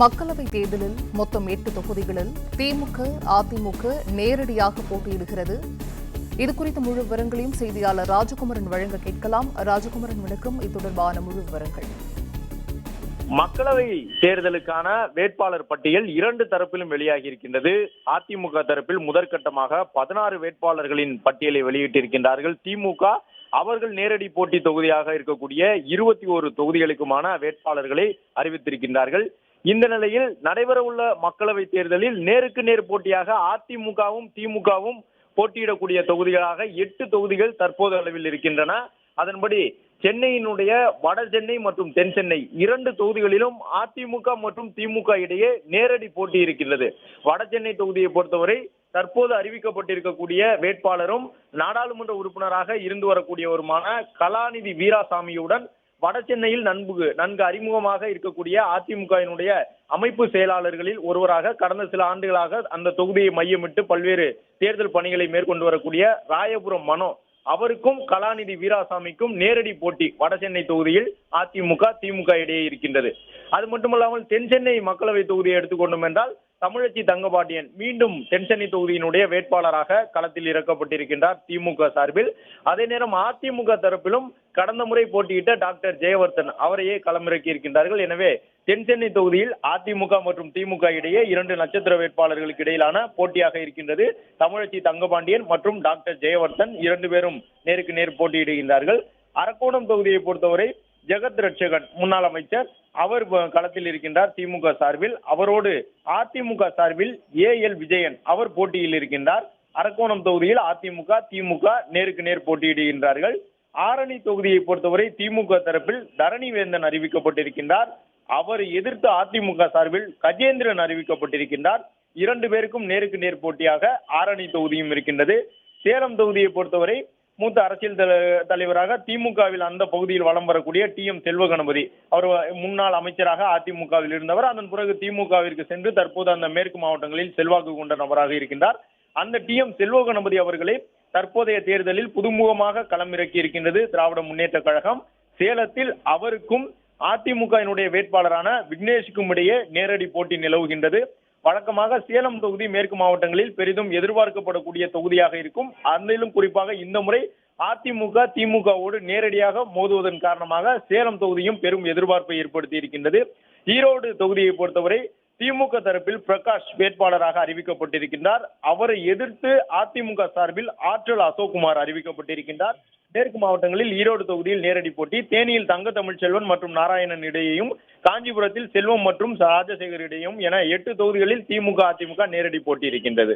மக்களவைத் தேர்தலில் மொத்தம் 8 தொகுதிகளில் திமுக, அதிமுக நேரடியாக போட்டியிடுகிறது. இதுகுறித்த முழு விவரங்களையும் செய்தியாளர் ராஜகுமரன் வழங்க கேட்கலாம். ராஜகுமரன், வணக்கம். இது தொடர்பான முழு விவரங்கள். மக்களவை தேர்தலுக்கான வேட்பாளர் பட்டியல் 2 தரப்பிலும் வெளியாகி இருக்கின்றது. அதிமுக தரப்பில் முதற்கட்டமாக 16 வேட்பாளர்களின் பட்டியலை வெளியிட்டிருக்கின்றார்கள். திமுக அவர்கள் நேரடி போட்டி தொகுதியாக இருக்கக்கூடிய 21 தொகுதிகளுக்குமான வேட்பாளர்களை அறிவித்திருக்கின்றார்கள். இந்த நிலையில் நடைபெறவுள்ள மக்களவை தேர்தலில் நேருக்கு நேர் போட்டியாக அதிமுகவும் திமுகவும் போட்டியிடக்கூடிய தொகுதிகளாக 8 தொகுதிகள் தற்போது அளவில் இருக்கின்றன. அதன்படி சென்னையினுடைய வட சென்னை மற்றும் தென் சென்னை 2 தொகுதிகளிலும் அதிமுக மற்றும் திமுக இடையே நேரடி போட்டி இருக்கின்றது. வட சென்னை தொகுதியை பொறுத்தவரை தற்போது அறிவிக்கப்பட்டிருக்கக்கூடிய வேட்பாளரும் நாடாளுமன்ற உறுப்பினராக இருந்து வரக்கூடியவருமான கலாநிதி வீராசாமியுடன் வட சென்னையில் நன்கு அறிமுகமாக இருக்கக்கூடிய அதிமுகவினுடைய அமைப்பு செயலாளர்களில் ஒருவராக கடந்த சில ஆண்டுகளாக அந்த தொகுதியை மையமிட்டு பல்வேறு தேர்தல் பணிகளை மேற்கொண்டு வரக்கூடிய ராயபுரம் மனோ அவருக்கும் கலாநிதி வீராசாமிக்கும் நேரடி போட்டி வட சென்னை தொகுதியில் அதிமுக திமுக இடையே இருக்கின்றது. அது மட்டுமல்லாமல் தென் சென்னை மக்களவை தொகுதியை எடுத்துக்கொண்டோம் என்றால் தமிழச்சி தங்கபாண்டியன் மீண்டும் தென் சென்னை தொகுதியினுடைய வேட்பாளராக களத்தில் இறக்கப்பட்டிருக்கின்றார் திமுக சார்பில். அதே நேரம் அதிமுக தரப்பிலும் கடந்த முறை போட்டியிட்ட டாக்டர் ஜெயவர்தன் அவரையே களமிறக்கி இருக்கின்றார்கள். எனவே தென் சென்னை தொகுதியில் அதிமுக மற்றும் திமுக இடையே 2 நட்சத்திர வேட்பாளர்களுக்கு இடையிலான போட்டியாக இருக்கின்றது. தமிழச்சி தங்கபாண்டியன் மற்றும் டாக்டர் ஜெயவர்தன் 2 பேரும் நேருக்கு நேர் போட்டியிடுகின்றார்கள். அரக்கோணம் தொகுதியை பொறுத்தவரை ஜெகத் ரட்சகன் முன்னாள் அமைச்சர் அவர் களத்தில் இருக்கின்றார் திமுக சார்பில். அவரோடு அதிமுக சார்பில் ஏஎல் விஜயன் அவர் போட்டியில் இருக்கின்றார். அரக்கோணம் தொகுதியில் அதிமுக திமுக நேருக்கு நேர் போட்டியிடுகின்றார்கள். ஆரணி தொகுதியை பொறுத்தவரை திமுக தரப்பில் தரணி வேந்தன் அறிவிக்கப்பட்டிருக்கின்றார். அவர் எதிர்த்து அதிமுக சார்பில் கஜேந்திரன் அறிவிக்கப்பட்டிருக்கின்றார். 2 பேருக்கும் நேருக்கு நேர் போட்டியாக ஆரணி தொகுதியும் இருக்கின்றது. சேலம் தொகுதியை பொறுத்தவரை மூத்த அரசியல் தலைவராக திமுகவில் அந்த பகுதியில் வலம் வரக்கூடிய TM செல்வகணபதி அவர் முன்னாள் அமைச்சராக அதிமுகவில் இருந்தவர். அதன் பிறகு திமுகவிற்கு சென்று தற்போது அந்த மேற்கு மாவட்டங்களில் செல்வாக்கு கொண்ட நபராக இருக்கின்றார். அந்த TM செல்வகணபதி அவர்களை தற்போதைய தேர்தலில் புதுமுகமாக களமிறக்கி இருக்கின்றது திராவிட முன்னேற்ற கழகம். சேலத்தில் அவருக்கும் அதிமுகவினுடைய வேட்பாளரான விக்னேஷுக்கும் இடையே நேரடி போட்டி நிலவுகின்றது. வழக்கமாக சேலம் தொகுதி மேற்கு மாவட்டங்களில் பெரிதும் எதிர்பார்க்கப்படக்கூடிய தொகுதியாக இருக்கும். அதிலும் குறிப்பாக இந்த முறை அதிமுக திமுகவோடு நேரடியாக மோதுவதன் காரணமாக சேலம் தொகுதியும் பெரும் எதிர்பார்ப்பை ஏற்படுத்தி இருக்கின்றது. ஈரோடு தொகுதியை பொறுத்தவரை திமுக தரப்பில் பிரகாஷ் வேட்பாளராக அறிவிக்கப்பட்டிருக்கின்றார். அவரை எதிர்த்து அதிமுக சார்பில் ஆற்றல் அசோக்குமார் அறிவிக்கப்பட்டிருக்கின்றார். மேற்கு மாவட்டங்களில் ஈரோடு தொகுதியில் நேரடி போட்டி, தேனியில் தங்க தமிழ்ச்செல்வன் மற்றும் நாராயணன் இடையேயும், காஞ்சிபுரத்தில் செல்வம் மற்றும் ராஜசேகர் இடையும் என 8 தொகுதிகளில் திமுக அதிமுக நேரடி போட்டி இருக்கின்றது.